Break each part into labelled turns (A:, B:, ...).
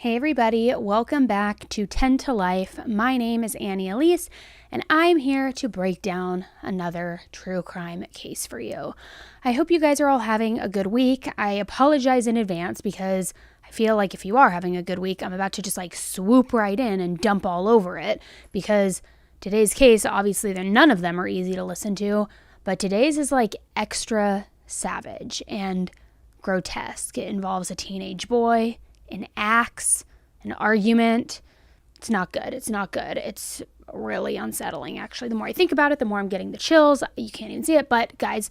A: Hey everybody, welcome back to 10 to Life. My name is Elise, and I'm here to break down another true crime case for you. I hope you guys are all having a good week. I apologize in advance because I feel like if you are having a good week, I'm about to just swoop right in and dump all over it, because today's case, obviously none of them are easy to listen to, but today's is extra savage and grotesque. It involves a teenage boy, an axe, an argument. It's not good. It's really unsettling, actually. The more I think about it, the more I'm getting the chills. You can't even see it, but guys,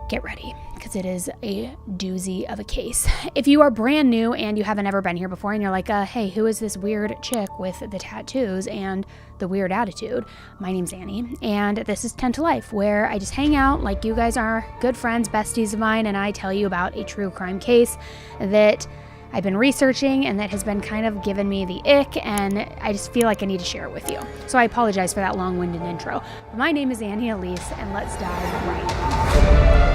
A: get ready, because it is a doozy of a case. If you are brand new and you haven't ever been here before and you're like, hey, who is this weird chick with the tattoos and the weird attitude? My name's Annie, and this is 10 to Life, where I just hang out like you guys are good friends, besties of mine, and I tell you about a true crime case that I've been researching and that has been kind of giving me the ick, and I just feel like I need to share it with you. So I apologize for that long-winded intro. My name is Elise, and let's dive right in.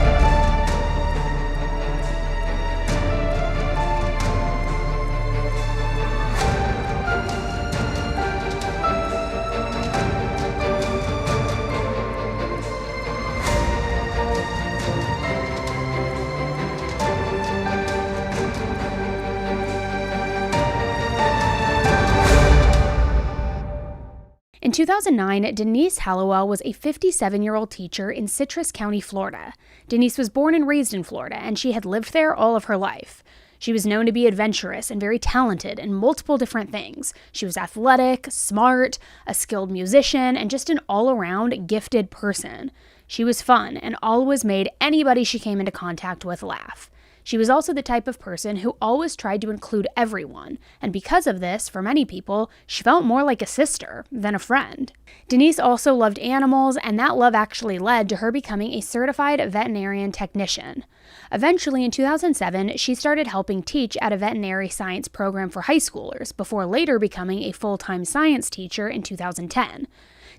A: In 2009, Denise Hallowell was a 57-year-old teacher in Citrus County, Florida. Denise was born and raised in Florida, and she had lived there all of her life. She was known to be adventurous and very talented in multiple different things. She was athletic, smart, a skilled musician, and just an all-around gifted person. She was fun and always made anybody she came into contact with laugh. She was also the type of person who always tried to include everyone, and because of this, for many people, she felt more like a sister than a friend. Denise also loved animals, and that love actually led to her becoming a certified veterinarian technician. Eventually, in 2007, she started helping teach at a veterinary science program for high schoolers, before later becoming a full-time science teacher in 2010.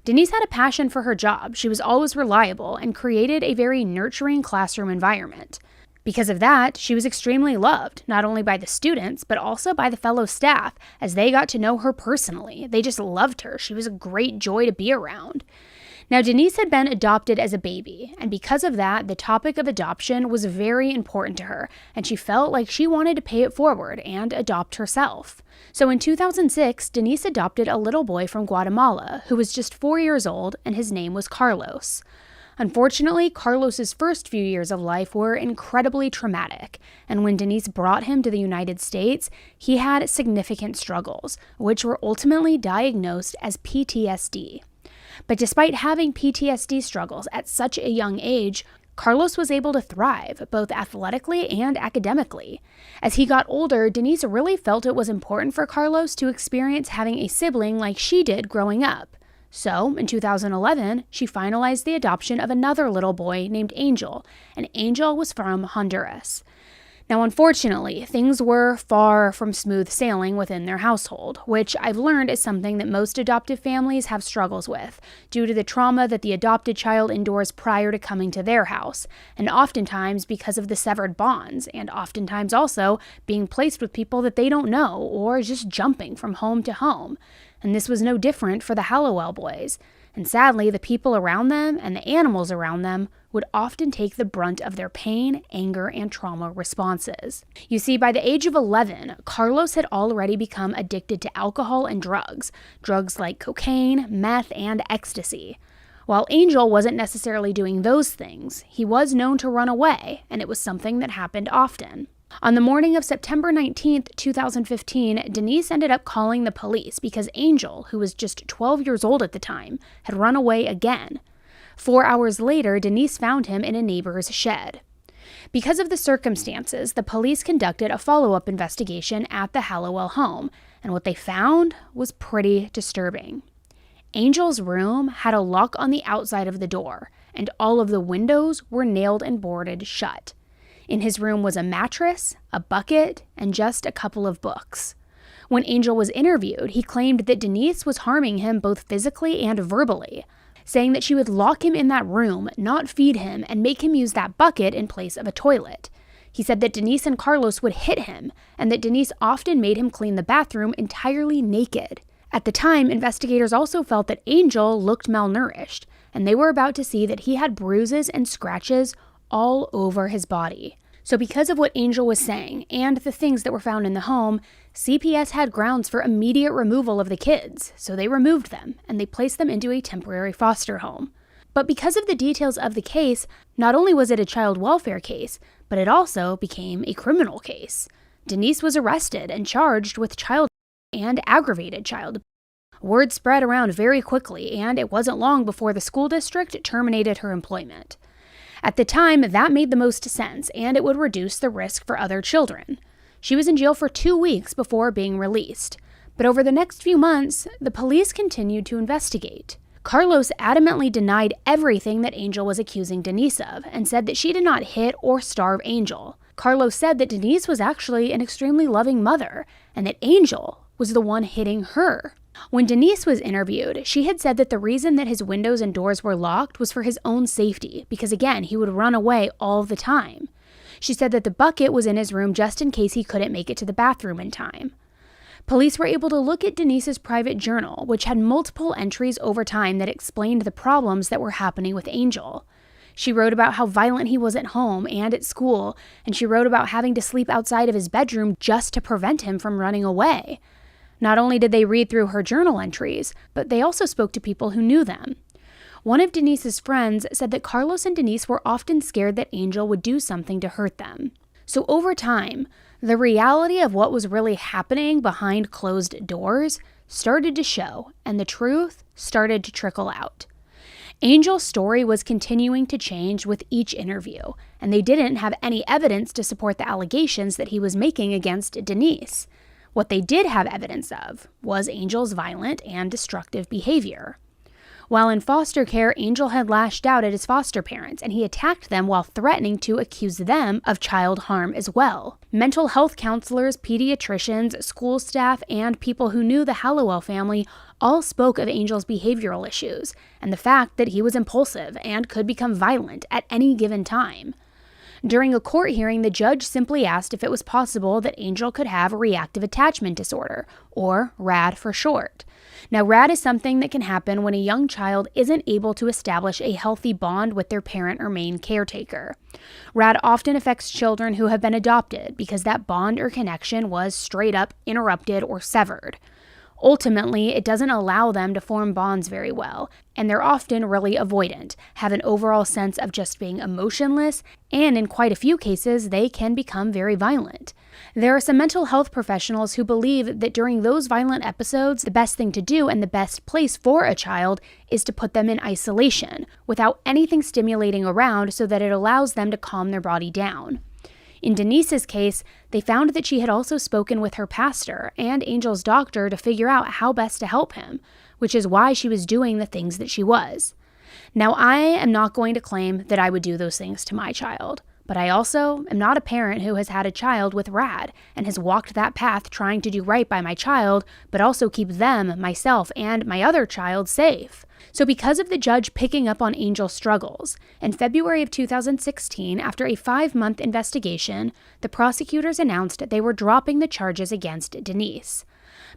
A: Denise had a passion for her job. She was always reliable and created a very nurturing classroom environment. Because of that, she was extremely loved, not only by the students, but also by the fellow staff, as they got to know her personally. They just loved her. She was a great joy to be around. Now, Denise had been adopted as a baby, and because of that, the topic of adoption was very important to her, and she felt like she wanted to pay it forward and adopt herself. So in 2006, Denise adopted a little boy from Guatemala who was just 4 years old, and his name was Carlos. Unfortunately, Carlos's first few years of life were incredibly traumatic, and when Denise brought him to the United States, he had significant struggles, which were ultimately diagnosed as PTSD. But despite having PTSD struggles at such a young age, Carlos was able to thrive, both athletically and academically. As he got older, Denise really felt it was important for Carlos to experience having a sibling like she did growing up. So, in 2011, she finalized the adoption of another little boy named Angel, and Angel was from Honduras. Now, unfortunately, things were far from smooth sailing within their household, which I've learned is something that most adoptive families have struggles with, due to the trauma that the adopted child endures prior to coming to their house, and oftentimes because of the severed bonds, and oftentimes also being placed with people that they don't know, or just jumping from home to home. And this was no different for the Hallowell boys. And sadly, the people around them and the animals around them would often take the brunt of their pain, anger, and trauma responses. You see, by the age of 11, Carlos had already become addicted to alcohol and drugs like cocaine, meth, and ecstasy. While Angel wasn't necessarily doing those things, he was known to run away, and it was something that happened often. On the morning of September 19th, 2015, Denise ended up calling the police because Angel, who was just 12 years old at the time, had run away again. 4 hours later, Denise found him in a neighbor's shed. Because of the circumstances, the police conducted a follow-up investigation at the Hallowell home, and what they found was pretty disturbing. Angel's room had a lock on the outside of the door, and all of the windows were nailed and boarded shut. In his room was a mattress, a bucket, and just a couple of books. When Angel was interviewed, he claimed that Denise was harming him both physically and verbally, saying that she would lock him in that room, not feed him, and make him use that bucket in place of a toilet. He said that Denise and Carlos would hit him, and that Denise often made him clean the bathroom entirely naked. At the time, investigators also felt that Angel looked malnourished, and they were about to see that he had bruises and scratches all over his body. So because of what Angel was saying and the things that were found in the home, CPS had grounds for immediate removal of the kids, so they removed them and they placed them into a temporary foster home. But because of the details of the case, not only was it a child welfare case, but it also became a criminal case. Denise was arrested and charged with child and aggravated child. Word spread around very quickly, and it wasn't long before the school district terminated her employment. At the time, that made the most sense, and it would reduce the risk for other children. She was in jail for 2 weeks before being released. But over the next few months, the police continued to investigate. Carlos adamantly denied everything that Angel was accusing Denise of, and said that she did not hit or starve Angel. Carlos said that Denise was actually an extremely loving mother, and that Angel was the one hitting her. When Denise was interviewed, she had said that the reason that his windows and doors were locked was for his own safety, because again, he would run away all the time. She said that the bucket was in his room just in case he couldn't make it to the bathroom in time. Police were able to look at Denise's private journal, which had multiple entries over time that explained the problems that were happening with Angel. She wrote about how violent he was at home and at school, and she wrote about having to sleep outside of his bedroom just to prevent him from running away. Not only did they read through her journal entries, but they also spoke to people who knew them. One of Denise's friends said that Carlos and Denise were often scared that Angel would do something to hurt them. So over time, the reality of what was really happening behind closed doors started to show, and the truth started to trickle out. Angel's story was continuing to change with each interview, and they didn't have any evidence to support the allegations that he was making against Denise. What they did have evidence of was Angel's violent and destructive behavior. While in foster care, Angel had lashed out at his foster parents, and he attacked them while threatening to accuse them of child harm as well. Mental health counselors, pediatricians, school staff, and people who knew the Hallowell family all spoke of Angel's behavioral issues and the fact that he was impulsive and could become violent at any given time. During a court hearing, the judge simply asked if it was possible that Angel could have a reactive attachment disorder, or RAD for short. Now, RAD is something that can happen when a young child isn't able to establish a healthy bond with their parent or main caretaker. RAD often affects children who have been adopted because that bond or connection was straight up interrupted or severed. Ultimately, it doesn't allow them to form bonds very well, and they're often really avoidant, have an overall sense of just being emotionless, and in quite a few cases, they can become very violent. There are some mental health professionals who believe that during those violent episodes, the best thing to do and the best place for a child is to put them in isolation, without anything stimulating around so that it allows them to calm their body down. In Denise's case, they found that she had also spoken with her pastor and Angel's doctor to figure out how best to help him, which is why she was doing the things that she was. Now, I am not going to claim that I would do those things to my child, but I also am not a parent who has had a child with RAD and has walked that path trying to do right by my child, but also keep them, myself, and my other child safe. So because of the judge picking up on Angel's struggles, in February of 2016, after a 5-month investigation, the prosecutors announced they were dropping the charges against Denise.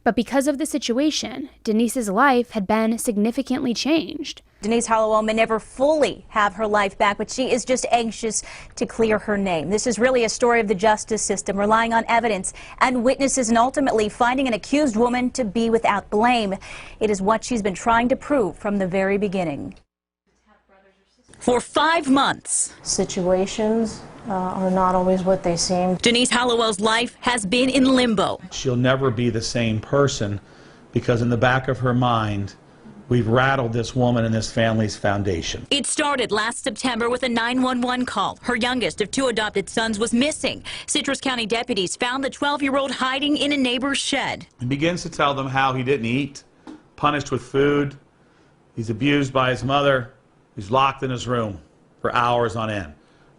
A: But because of the situation, Denise's life had been significantly changed.
B: Denise Hallowell may never fully have her life back, but she is just anxious to clear her name. This is really a story of the justice system, relying on evidence and witnesses and ultimately finding an accused woman to be without blame. It is what she's been trying to prove from the very beginning. For 5 months,
C: situations are not always what they seem.
B: Denise Hallowell's life has been in limbo.
D: She'll never be the same person because in the back of her mind, we've rattled this woman and this family's foundation.
B: It started last September with a 911 call. Her youngest of 2 adopted sons was missing. Citrus County deputies found the 12-year-old hiding in a neighbor's shed.
D: He begins to tell them how he didn't eat, punished with food, he's abused by his mother, he's locked in his room for hours on end.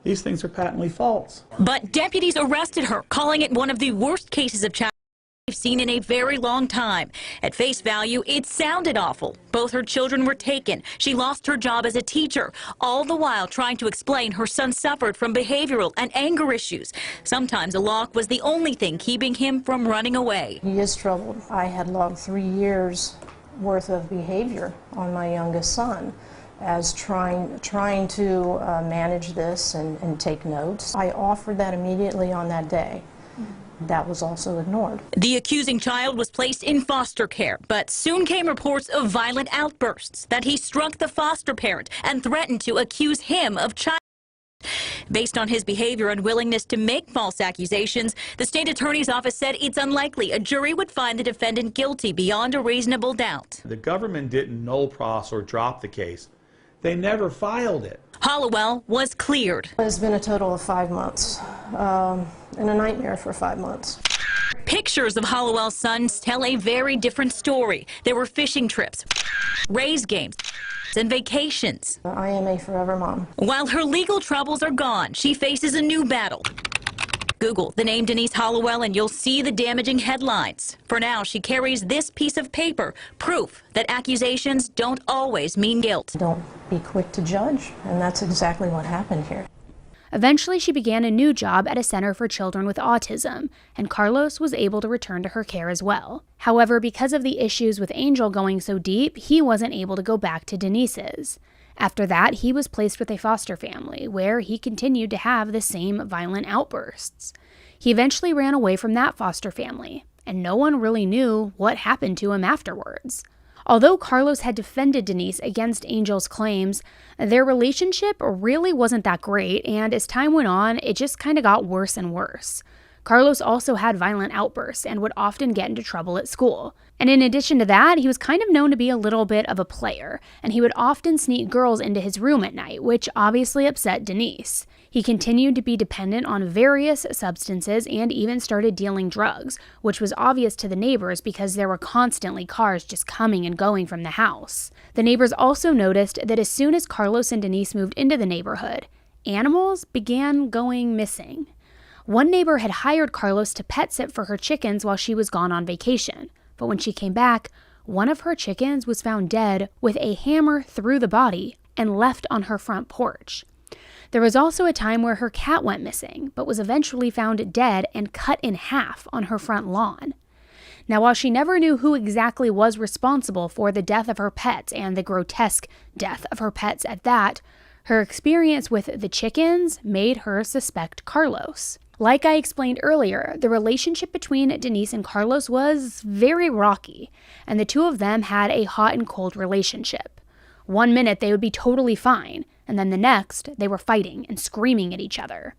D: These things are patently false.
B: But deputies arrested her, calling it one of the worst cases of child
E: seen in a very long time. At face value, it sounded awful. Both her children were taken. She lost her job as a teacher, all the while trying to explain her son suffered from behavioral and anger issues. Sometimes a lock was the only thing keeping him from running away.
C: He is troubled. I had logged 3 years worth of behavior on my youngest son as trying to manage this and take notes. I offered that immediately on that day. That was also ignored.
E: The accusing child was placed in foster care, but soon came reports of violent outbursts, that he struck the foster parent and threatened to accuse him of child. Based on his behavior and willingness to make false accusations, the state attorney's office said it's unlikely a jury would find the defendant guilty beyond a reasonable doubt.
D: The government didn't null pros or drop the case. They never filed it.
E: Hallowell was cleared.
C: It's been a total of 5 months, and a nightmare for 5 months.
E: Pictures of Hallowell's sons tell a very different story. There were fishing trips, raise games, and vacations.
C: I am a forever mom.
E: While her legal troubles are gone, she faces a new battle. Google the name Denise Hallowell and you'll see the damaging headlines. For now, she carries this piece of paper, proof that accusations don't always mean guilt.
C: Don't be quick to judge, and that's exactly what happened here.
A: Eventually, she began a new job at a center for children with autism, and Carlos was able to return to her care as well. However, because of the issues with Angel going so deep, he wasn't able to go back to Denise's. After that, he was placed with a foster family, where he continued to have the same violent outbursts. He eventually ran away from that foster family, and no one really knew what happened to him afterwards. Although Carlos had defended Denise against Angel's claims, their relationship really wasn't that great, and as time went on, it just kind of got worse and worse. Carlos also had violent outbursts and would often get into trouble at school. And in addition to that, he was kind of known to be a little bit of a player, and he would often sneak girls into his room at night, which obviously upset Denise. He continued to be dependent on various substances and even started dealing drugs, which was obvious to the neighbors because there were constantly cars just coming and going from the house. The neighbors also noticed that as soon as Carlos and Denise moved into the neighborhood, animals began going missing. One neighbor had hired Carlos to pet sit for her chickens while she was gone on vacation, but when she came back, one of her chickens was found dead with a hammer through the body and left on her front porch. There was also a time where her cat went missing, but was eventually found dead and cut in half on her front lawn. Now, while she never knew who exactly was responsible for the death of her pets and the grotesque death of her pets at that, her experience with the chickens made her suspect Carlos. Like I explained earlier, the relationship between Denise and Carlos was very rocky, and the two of them had a hot and cold relationship. One minute they would be totally fine, and then the next they were fighting and screaming at each other.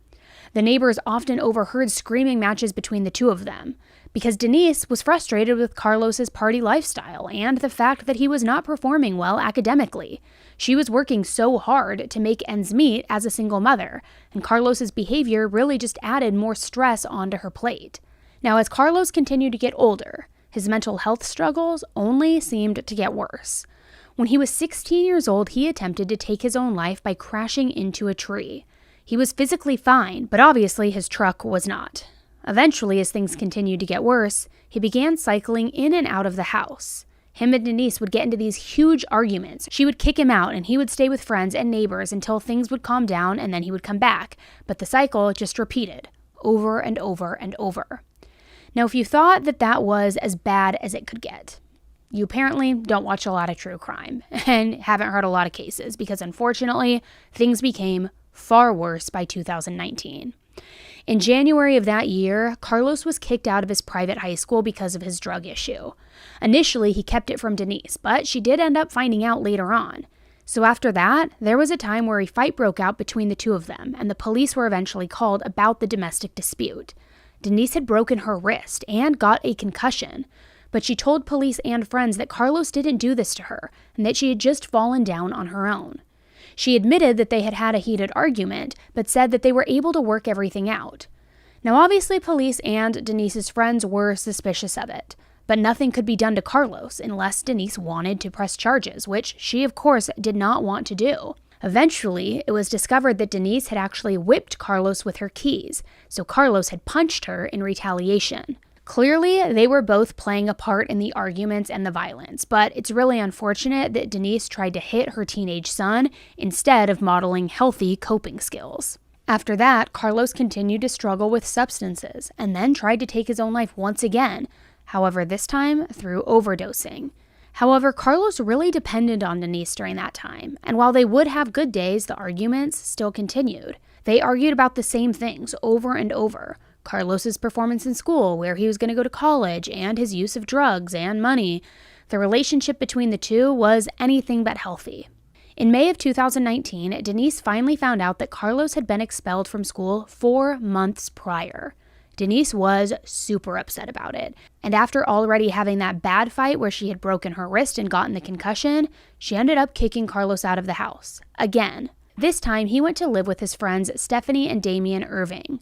A: The neighbors often overheard screaming matches between the two of them, because Denise was frustrated with Carlos's party lifestyle and the fact that he was not performing well academically. She was working so hard to make ends meet as a single mother, and Carlos's behavior really just added more stress onto her plate. Now, as Carlos continued to get older, his mental health struggles only seemed to get worse. When he was 16 years old, he attempted to take his own life by crashing into a tree. He was physically fine, but obviously his truck was not. Eventually, as things continued to get worse, he began cycling in and out of the house. Him and Denise would get into these huge arguments. She would kick him out, and he would stay with friends and neighbors until things would calm down, and then he would come back. But the cycle just repeated, over and over and over. Now, if you thought that that was as bad as it could get, you apparently don't watch a lot of true crime and haven't heard a lot of cases, because unfortunately, things became far worse by 2019. In January of that year, Carlos was kicked out of his private high school because of his drug issue. Initially, he kept it from Denise, but she did end up finding out later on. So after that, there was a time where a fight broke out between the two of them, and the police were eventually called about the domestic dispute. Denise had broken her wrist and got a concussion, but she told police and friends that Carlos didn't do this to her, and that she had just fallen down on her own. She admitted that they had had a heated argument, but said that they were able to work everything out. Now, obviously, police and Denise's friends were suspicious of it, but nothing could be done to Carlos unless Denise wanted to press charges, which she, of course, did not want to do. Eventually, it was discovered that Denise had actually whipped Carlos with her keys, so Carlos had punched her in retaliation. Clearly, they were both playing a part in the arguments and the violence, but it's really unfortunate that Denise tried to hit her teenage son instead of modeling healthy coping skills. After that, Carlos continued to struggle with substances and then tried to take his own life once again, however, this time through overdosing. However, Carlos really depended on Denise during that time, and while they would have good days, the arguments still continued. They argued about the same things over and over. Carlos's performance in school, where he was going to go to college, and his use of drugs and money. The relationship between the two was anything but healthy. In May of 2019, Denise finally found out that Carlos had been expelled from school 4 months prior. Denise was super upset about it, and after already having that bad fight where she had broken her wrist and gotten the concussion, she ended up kicking Carlos out of the house. Again. This time, he went to live with his friends Stephanie and Damian Irving.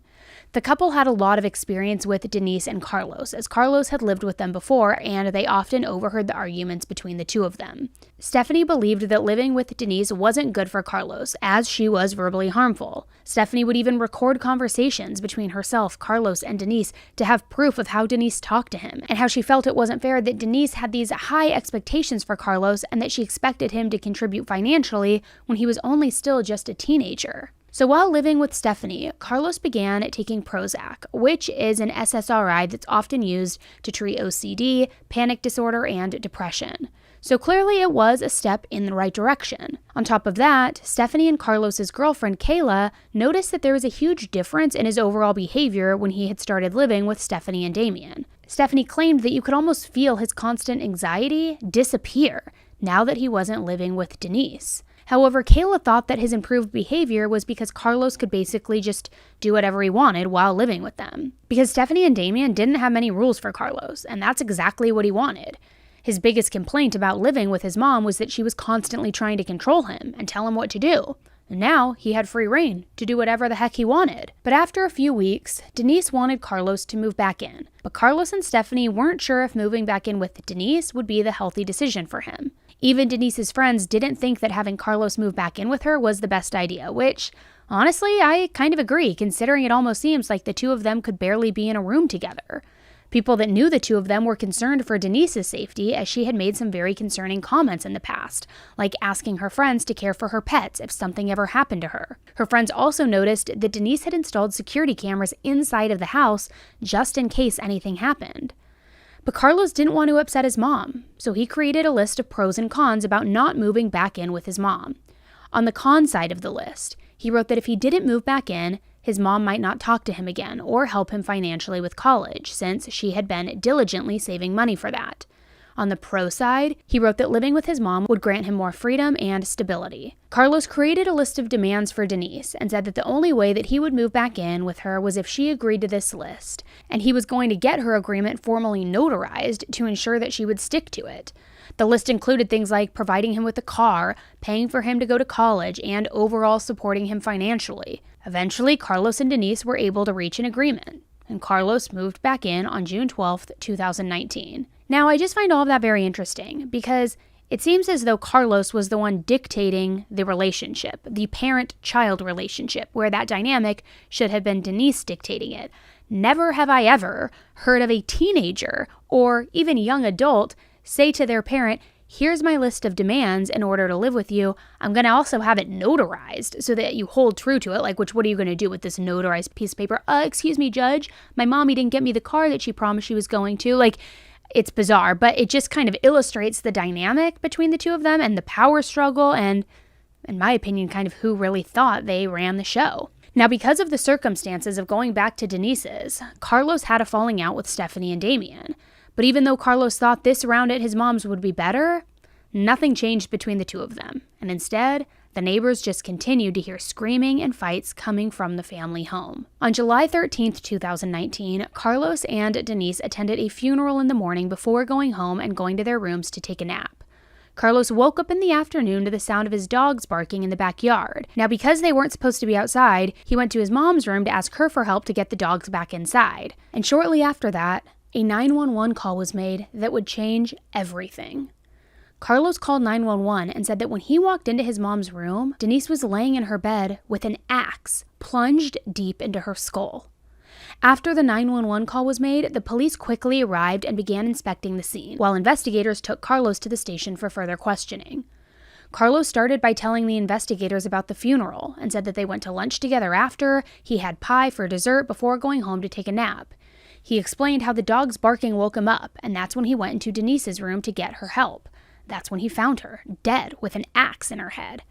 A: The couple had a lot of experience with Denise and Carlos, as Carlos had lived with them before, and they often overheard the arguments between the two of them. Stephanie believed that living with Denise wasn't good for Carlos, as she was verbally harmful. Stephanie would even record conversations between herself, Carlos, and Denise to have proof of how Denise talked to him, and how she felt it wasn't fair that Denise had these high expectations for Carlos and that she expected him to contribute financially when he was only still just a teenager. So while living with Stephanie, Carlos began taking Prozac, which is an SSRI that's often used to treat OCD, panic disorder, and depression. So clearly it was a step in the right direction. On top of that, Stephanie and Carlos's girlfriend Kayla noticed that there was a huge difference in his overall behavior when he had started living with Stephanie and Damian. Stephanie claimed that you could almost feel his constant anxiety disappear now that he wasn't living with Denise. However, Kayla thought that his improved behavior was because Carlos could basically just do whatever he wanted while living with them. Because Stephanie and Damian didn't have many rules for Carlos, and that's exactly what he wanted. His biggest complaint about living with his mom was that she was constantly trying to control him and tell him what to do. And now he had free reign to do whatever the heck he wanted. But after a few weeks, Denise wanted Carlos to move back in. But Carlos and Stephanie weren't sure if moving back in with Denise would be the healthy decision for him. Even Denise's friends didn't think that having Carlos move back in with her was the best idea, which, honestly, I kind of agree, considering it almost seems like the two of them could barely be in a room together. People that knew the two of them were concerned for Denise's safety, as she had made some very concerning comments in the past, like asking her friends to care for her pets if something ever happened to her. Her friends also noticed that Denise had installed security cameras inside of the house just in case anything happened. But Carlos didn't want to upset his mom, so he created a list of pros and cons about not moving back in with his mom. On the con side of the list, he wrote that if he didn't move back in, his mom might not talk to him again or help him financially with college, since she had been diligently saving money for that. On the pro side, he wrote that living with his mom would grant him more freedom and stability. Carlos created a list of demands for Denise and said that the only way that he would move back in with her was if she agreed to this list, and he was going to get her agreement formally notarized to ensure that she would stick to it. The list included things like providing him with a car, paying for him to go to college, and overall supporting him financially. Eventually, Carlos and Denise were able to reach an agreement, and Carlos moved back in on June 12, 2019. Now, I just find all of that very interesting because it seems as though Carlos was the one dictating the relationship, the parent-child relationship, where that dynamic should have been Denise dictating it. Never have I ever heard of a teenager or even young adult say to their parent, here's my list of demands in order to live with you. I'm going to also have it notarized so that you hold true to it. Like, what are you going to do with this notarized piece of paper? Excuse me, Judge, my mommy didn't get me the car that she promised she was going to. Like, it's bizarre, but it just kind of illustrates the dynamic between the two of them and the power struggle and, in my opinion, kind of who really thought they ran the show. Now, because of the circumstances of going back to Denise's, Carlos had a falling out with Stephanie and Damian. But even though Carlos thought this round at his mom's would be better, nothing changed between the two of them. And instead, the neighbors just continued to hear screaming and fights coming from the family home. On July 13, 2019, Carlos and Denise attended a funeral in the morning before going home and going to their rooms to take a nap. Carlos woke up in the afternoon to the sound of his dogs barking in the backyard. Now, because they weren't supposed to be outside, he went to his mom's room to ask her for help to get the dogs back inside. And shortly after that, a 911 call was made that would change everything. Carlos called 911 and said that when he walked into his mom's room, Denise was laying in her bed with an axe plunged deep into her skull. After the 911 call was made, the police quickly arrived and began inspecting the scene, while investigators took Carlos to the station for further questioning. Carlos started by telling the investigators about the funeral and said that they went to lunch together after, he had pie for dessert before going home to take a nap. He explained how the dog's barking woke him up, and that's when he went into Denise's room to get her help. That's when he found her, dead, with an axe in her head.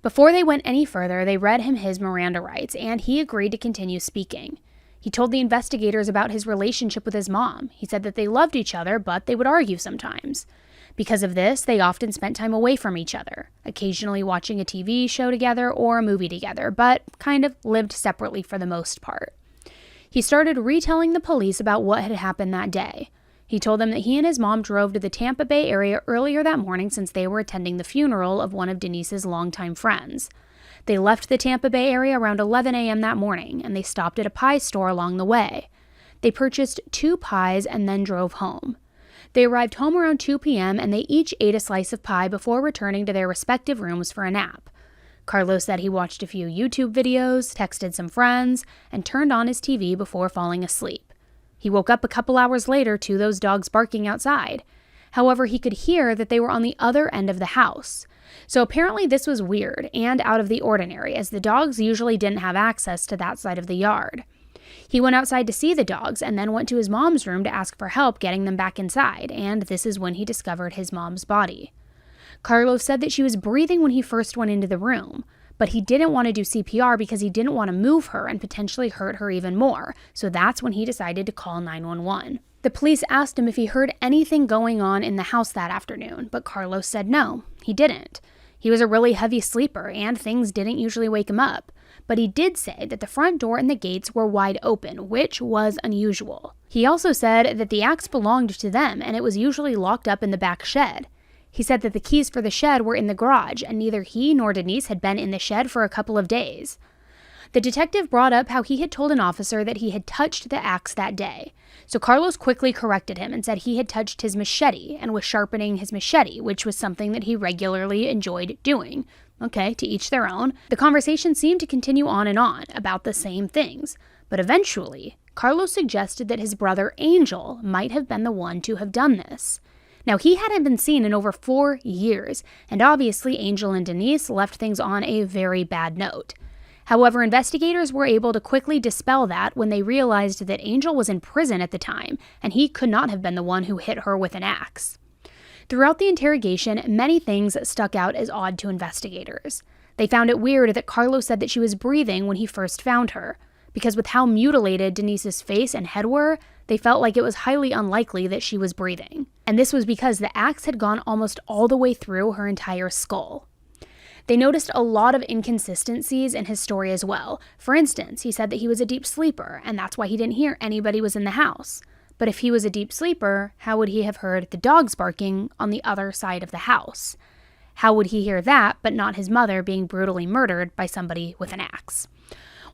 A: Before they went any further, they read him his Miranda rights, and he agreed to continue speaking. He told the investigators about his relationship with his mom. He said that they loved each other, but they would argue sometimes. Because of this, they often spent time away from each other, occasionally watching a TV show together or a movie together, but kind of lived separately for the most part. He started retelling the police about what had happened that day. He told them that he and his mom drove to the Tampa Bay area earlier that morning since they were attending the funeral of one of Denise's longtime friends. They left the Tampa Bay area around 11 a.m. that morning, and they stopped at a pie store along the way. They purchased 2 pies and then drove home. They arrived home around 2 p.m., and they each ate a slice of pie before returning to their respective rooms for a nap. Carlos said he watched a few YouTube videos, texted some friends, and turned on his TV before falling asleep. He woke up a couple hours later to those dogs barking outside. However, he could hear that they were on the other end of the house. So apparently this was weird and out of the ordinary, as the dogs usually didn't have access to that side of the yard. He went outside to see the dogs and then went to his mom's room to ask for help getting them back inside, and this is when he discovered his mom's body. Carlos said that she was breathing when he first went into the room, but he didn't want to do CPR because he didn't want to move her and potentially hurt her even more, so that's when he decided to call 911. The police asked him if he heard anything going on in the house that afternoon, but Carlos said no, he didn't. He was a really heavy sleeper, and things didn't usually wake him up. But he did say that the front door and the gates were wide open, which was unusual. He also said that the axe belonged to them, and it was usually locked up in the back shed. He said that the keys for the shed were in the garage, and neither he nor Denise had been in the shed for a couple of days. The detective brought up how he had told an officer that he had touched the axe that day. So Carlos quickly corrected him and said he had touched his machete and was sharpening his machete, which was something that he regularly enjoyed doing. Okay, to each their own. The conversation seemed to continue on and on about the same things, but eventually, Carlos suggested that his brother Angel might have been the one to have done this. Now, he hadn't been seen in over 4 years, and obviously Angel and Denise left things on a very bad note. However, investigators were able to quickly dispel that when they realized that Angel was in prison at the time, and he could not have been the one who hit her with an axe. Throughout the interrogation, many things stuck out as odd to investigators. They found it weird that Carlos said that she was breathing when he first found her, because with how mutilated Denise's face and head were, they felt like it was highly unlikely that she was breathing. And this was because the axe had gone almost all the way through her entire skull. They noticed a lot of inconsistencies in his story as well. For instance, he said that he was a deep sleeper, and that's why he didn't hear anybody was in the house. But if he was a deep sleeper, how would he have heard the dogs barking on the other side of the house? How would he hear that, but not his mother being brutally murdered by somebody with an axe?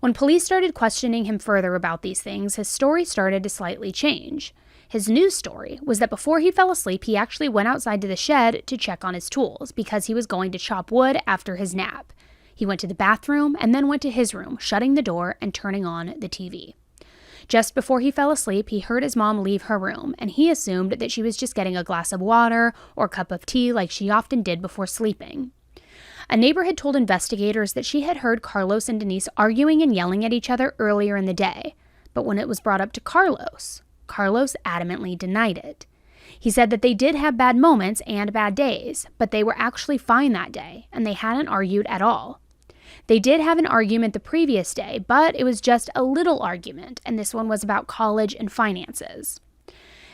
A: When police started questioning him further about these things, his story started to slightly change. His news story was that before he fell asleep, he actually went outside to the shed to check on his tools because he was going to chop wood after his nap. He went to the bathroom and then went to his room, shutting the door and turning on the TV. Just before he fell asleep, he heard his mom leave her room, and he assumed that she was just getting a glass of water or cup of tea like she often did before sleeping. A neighbor had told investigators that she had heard Carlos and Denise arguing and yelling at each other earlier in the day, but when it was brought up to Carlos adamantly denied it. He said that they did have bad moments and bad days, but they were actually fine that day, and they hadn't argued at all. They did have an argument the previous day, but it was just a little argument, and this one was about college and finances.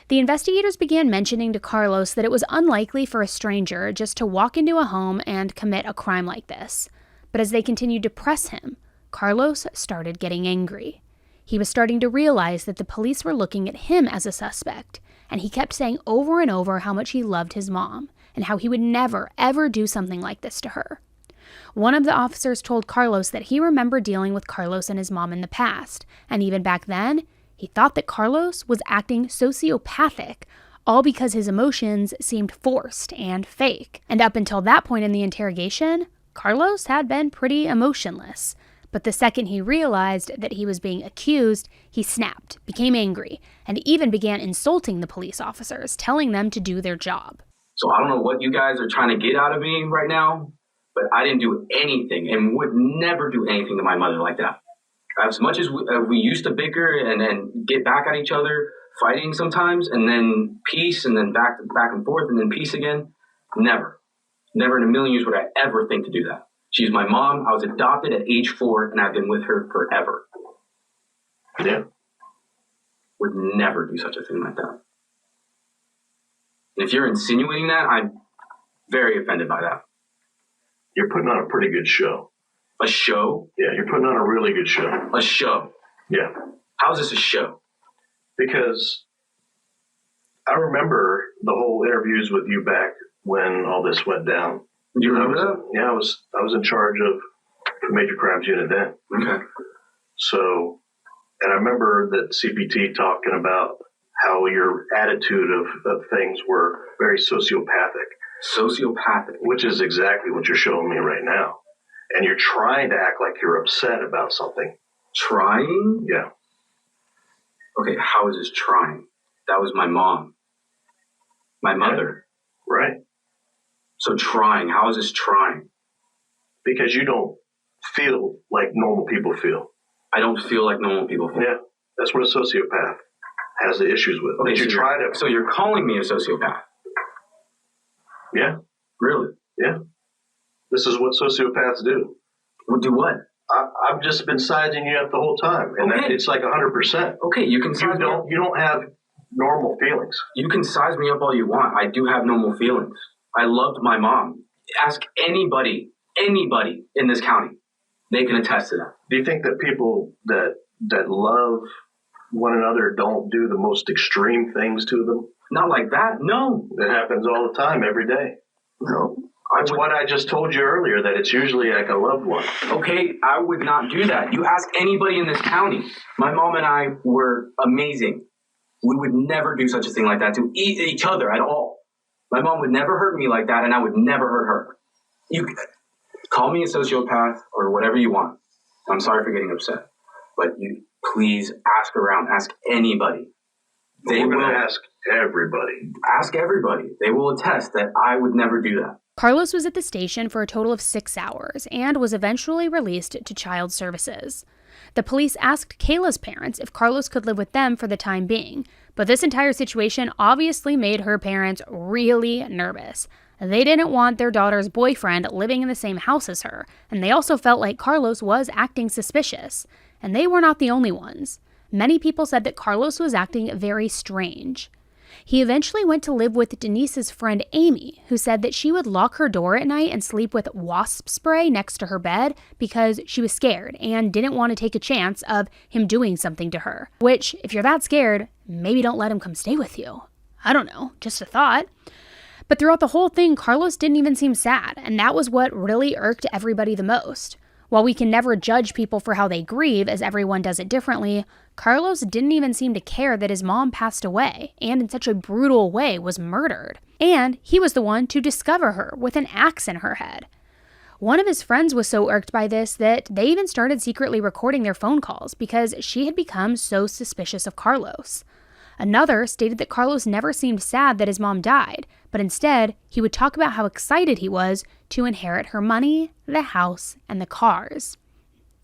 A: The investigators began mentioning to Carlos that it was unlikely for a stranger just to walk into a home and commit a crime like this. But as they continued to press him, Carlos started getting angry. He was starting to realize that the police were looking at him as a suspect, and he kept saying over and over how much he loved his mom and how he would never, ever do something like this to her. One of the officers told Carlos that he remembered dealing with Carlos and his mom in the past, and even back then, he thought that Carlos was acting sociopathic, all because his emotions seemed forced and fake. And up until that point in the interrogation, Carlos had been pretty emotionless. But the second he realized that he was being accused, he snapped, became angry, and even began insulting the police officers, telling them to do their job.
F: So I don't know what you guys are trying to get out of me right now, but I didn't do anything and would never do anything to my mother like that. As much as we used to bicker and then get back at each other, fighting sometimes, and then peace, and then back and forth, and then peace again, never in a million years would I ever think to do that. She's my mom. I was adopted at age 4, and I've been with her forever.
G: Yeah.
F: Would never do such a thing like that. And if you're insinuating that, I'm very offended by that.
G: You're putting on a pretty good show.
F: A show?
G: Yeah, you're putting on a really good show.
F: A show?
G: Yeah.
F: How is this a show?
G: Because I remember the whole interviews with you back when all this went down.
F: Do you remember that?
G: Yeah, I was in charge of the Major Crimes Unit then.
F: Okay.
G: So, and I remember that CPT talking about how your attitude of things were very sociopathic.
F: Sociopathic?
G: Which is exactly what you're showing me right now. And you're trying to act like you're upset about something.
F: Trying?
G: Yeah.
F: Okay, how is this trying? That was my mom. My mother.
G: Yeah. Right.
F: So trying, how is this trying?
G: Because you don't feel like normal people feel.
F: I don't feel like normal people feel.
G: Yeah, that's what a sociopath has the issues with.
F: Okay, so you're calling me a sociopath?
G: Yeah.
F: Really?
G: Yeah. This is what sociopaths do.
F: Well, do what?
G: I've just been sizing you up the whole time, and
F: okay.
G: It's like 100%.
F: Okay, you can size me up.
G: You don't have normal feelings.
F: You can size me up all you want. I do have normal feelings. I loved my mom. Ask anybody in this county. They can attest to that.
G: Do you think that people that love one another don't do the most extreme things to them?
F: Not like that, no.
G: It happens all the time, every day.
F: No.
G: That's what I just told you earlier, that it's usually like a loved one.
F: Okay, I would not do that. You ask anybody in this county. My mom and I were amazing. We would never do such a thing like that to each other at all. My mom would never hurt me like that, and I would never hurt her. You call me a sociopath or whatever you want. I'm sorry for getting upset. But you please ask around. Ask anybody.
G: We're going to ask everybody.
F: Ask everybody. They will attest that I would never do that.
A: Carlos was at the station for a total of 6 hours and was eventually released to child services. The police asked Kayla's parents if Carlos could live with them for the time being, but this entire situation obviously made her parents really nervous. They didn't want their daughter's boyfriend living in the same house as her, and they also felt like Carlos was acting suspicious. And they were not the only ones. Many people said that Carlos was acting very strange. He eventually went to live with Denise's friend Amy, who said that she would lock her door at night and sleep with wasp spray next to her bed because she was scared and didn't want to take a chance of him doing something to her. Which, if you're that scared, maybe don't let him come stay with you. I don't know, just a thought. But throughout the whole thing, Carlos didn't even seem sad, and that was what really irked everybody the most. While we can never judge people for how they grieve, as everyone does it differently, Carlos didn't even seem to care that his mom passed away, and in such a brutal way was murdered. And he was the one to discover her with an axe in her head. One of his friends was so irked by this that they even started secretly recording their phone calls because she had become so suspicious of Carlos. Another stated that Carlos never seemed sad that his mom died, but instead, he would talk about how excited he was to inherit her money, the house, and the cars.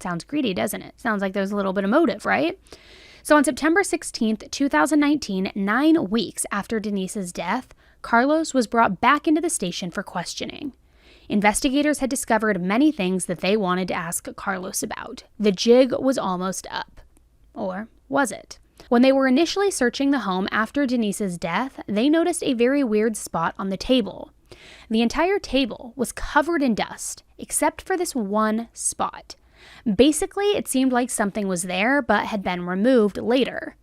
A: Sounds greedy, doesn't it? Sounds like there's a little bit of motive, right? So on September 16th, 2019, 9 weeks after Denise's death, Carlos was brought back into the station for questioning. Investigators had discovered many things that they wanted to ask Carlos about. The jig was almost up. Or was it? When they were initially searching the home after Denise's death, they noticed a very weird spot on the table. The entire table was covered in dust, except for this one spot. Basically, it seemed like something was there, but had been removed later.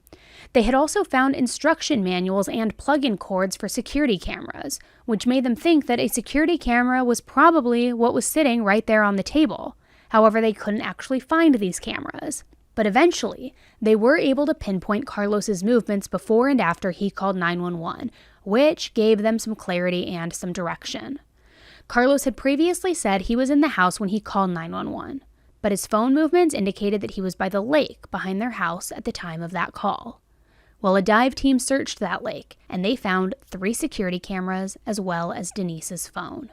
A: They had also found instruction manuals and plug-in cords for security cameras, which made them think that a security camera was probably what was sitting right there on the table. However, they couldn't actually find these cameras. But eventually, they were able to pinpoint Carlos's movements before and after he called 911, which gave them some clarity and some direction. Carlos had previously said he was in the house when he called 911, but his phone movements indicated that he was by the lake behind their house at the time of that call. Well, a dive team searched that lake, and they found 3 security cameras as well as Denise's phone.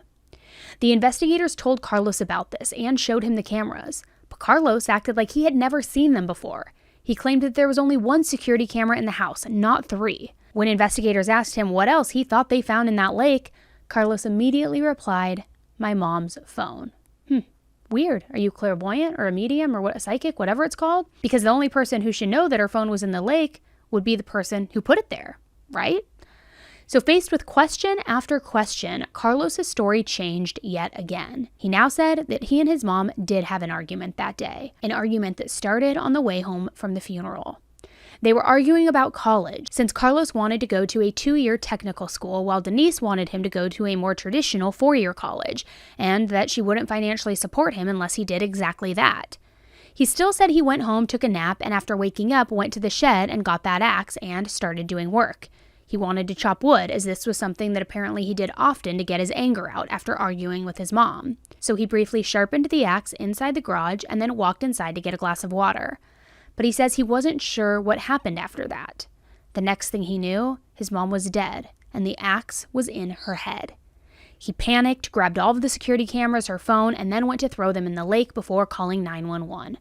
A: The investigators told Carlos about this and showed him the cameras, but Carlos acted like he had never seen them before. He claimed that there was only 1 security camera in the house, not 3. When investigators asked him what else he thought they found in that lake, Carlos immediately replied, "My mom's phone." Weird. Are you clairvoyant or a medium or what, a psychic, whatever it's called? Because the only person who should know that her phone was in the lake would be the person who put it there, right? So faced with question after question, Carlos's story changed yet again. He now said that he and his mom did have an argument that day, an argument that started on the way home from the funeral. They were arguing about college, since Carlos wanted to go to a 2-year technical school while Denise wanted him to go to a more traditional 4-year college, and that she wouldn't financially support him unless he did exactly that. He still said he went home, took a nap, and after waking up went to the shed and got that axe and started doing work. He wanted to chop wood, as this was something that apparently he did often to get his anger out after arguing with his mom. So he briefly sharpened the axe inside the garage and then walked inside to get a glass of water. But he says he wasn't sure what happened after that. The next thing he knew, his mom was dead, and the axe was in her head. He panicked, grabbed all of the security cameras, her phone, and then went to throw them in the lake before calling 911.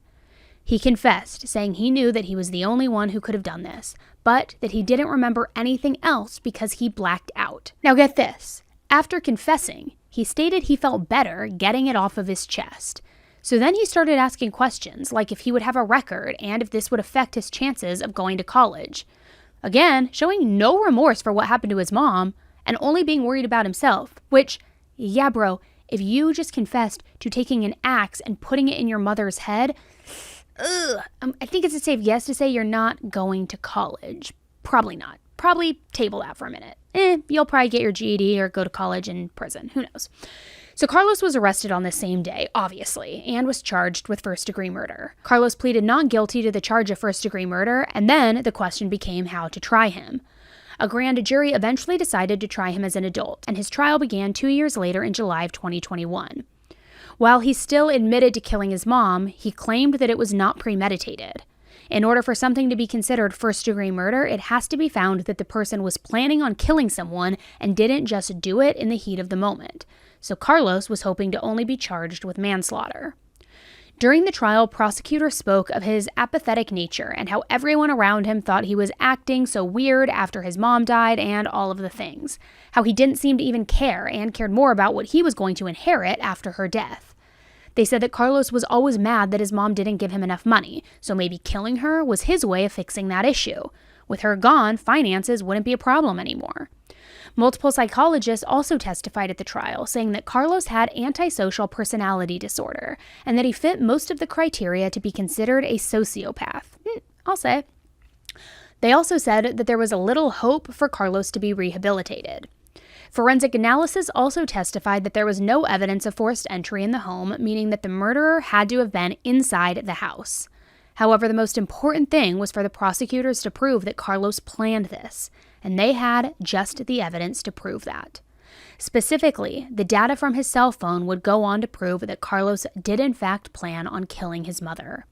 A: He confessed, saying he knew that he was the only one who could have done this, but that he didn't remember anything else because he blacked out. Now get this. After confessing, he stated he felt better getting it off of his chest. So then he started asking questions, like if he would have a record and if this would affect his chances of going to college. Again, showing no remorse for what happened to his mom and only being worried about himself, which, yeah bro, if you just confessed to taking an axe and putting it in your mother's head, I think it's a safe guess to say you're not going to college. Probably not. Probably table that for a minute. You'll probably get your GED or go to college in prison. Who knows? So Carlos was arrested on the same day, obviously, and was charged with first-degree murder. Carlos pleaded not guilty to the charge of first-degree murder, and then the question became how to try him. A grand jury eventually decided to try him as an adult, and his trial began 2 years later in July of 2021. While he still admitted to killing his mom, he claimed that it was not premeditated. In order for something to be considered first-degree murder, it has to be found that the person was planning on killing someone and didn't just do it in the heat of the moment. So Carlos was hoping to only be charged with manslaughter. During the trial, prosecutors spoke of his apathetic nature and how everyone around him thought he was acting so weird after his mom died and all of the things. How he didn't seem to even care and cared more about what he was going to inherit after her death. They said that Carlos was always mad that his mom didn't give him enough money, so maybe killing her was his way of fixing that issue. With her gone, finances wouldn't be a problem anymore. Multiple psychologists also testified at the trial, saying that Carlos had antisocial personality disorder and that he fit most of the criteria to be considered a sociopath. I'll say. They also said that there was a little hope for Carlos to be rehabilitated. Forensic analysis also testified that there was no evidence of forced entry in the home, meaning that the murderer had to have been inside the house. However, the most important thing was for the prosecutors to prove that Carlos planned this, and they had just the evidence to prove that. Specifically, the data from his cell phone would go on to prove that Carlos did in fact plan on killing his mother.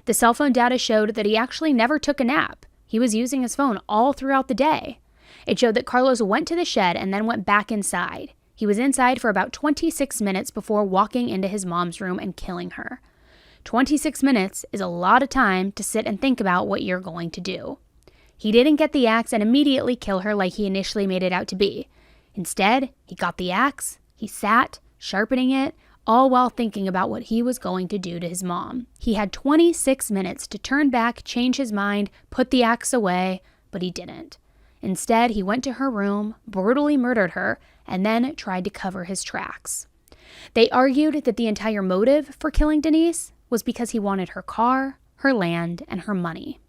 A: The cell phone data showed that he actually never took a nap. He was using his phone all throughout the day. It showed that Carlos went to the shed and then went back inside. He was inside for about 26 minutes before walking into his mom's room and killing her. 26 minutes is a lot of time to sit and think about what you're going to do. He didn't get the axe and immediately kill her like he initially made it out to be. Instead, he got the axe, he sat, sharpening it, all while thinking about what he was going to do to his mom. He had 26 minutes to turn back, change his mind, put the axe away, but he didn't. Instead, he went to her room, brutally murdered her, and then tried to cover his tracks. They argued that the entire motive for killing Denise was because he wanted her car, her land, and her money.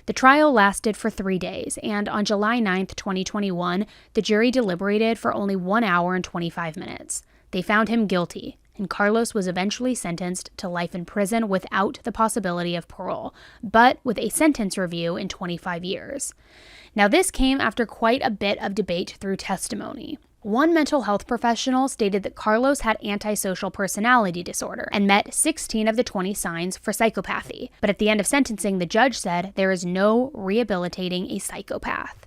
A: The trial lasted for 3 days, and on July 9th, 2021, the jury deliberated for only 1 hour and 25 minutes. They found him guilty, and Carlos was eventually sentenced to life in prison without the possibility of parole, but with a sentence review in 25 years. Now, this came after quite a bit of debate through testimony. One mental health professional stated that Carlos had antisocial personality disorder and met 16 of the 20 signs for psychopathy. But at the end of sentencing, the judge said there is no rehabilitating a psychopath.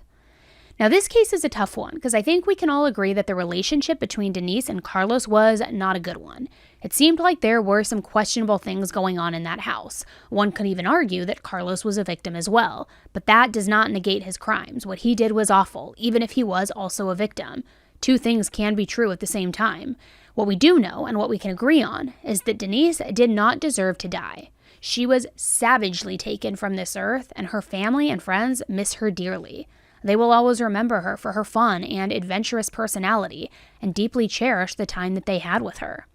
A: Now, this case is a tough one because I think we can all agree that the relationship between Denise and Carlos was not a good one. It seemed like there were some questionable things going on in that house. One could even argue that Carlos was a victim as well, but that does not negate his crimes. What he did was awful, even if he was also a victim. Two things can be true at the same time. What we do know, and what we can agree on, is that Denise did not deserve to die. She was savagely taken from this earth, and her family and friends miss her dearly. They will always remember her for her fun and adventurous personality, and deeply cherish the time that they had with her.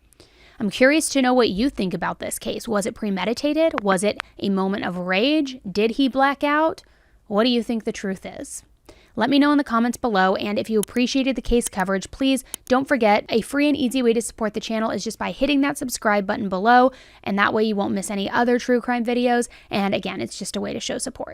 A: I'm curious to know what you think about this case. Was it premeditated? Was it a moment of rage? Did he black out? What do you think the truth is? Let me know in the comments below, and if you appreciated the case coverage, please don't forget a free and easy way to support the channel is just by hitting that subscribe button below, and that way you won't miss any other true crime videos, and again, it's just a way to show support.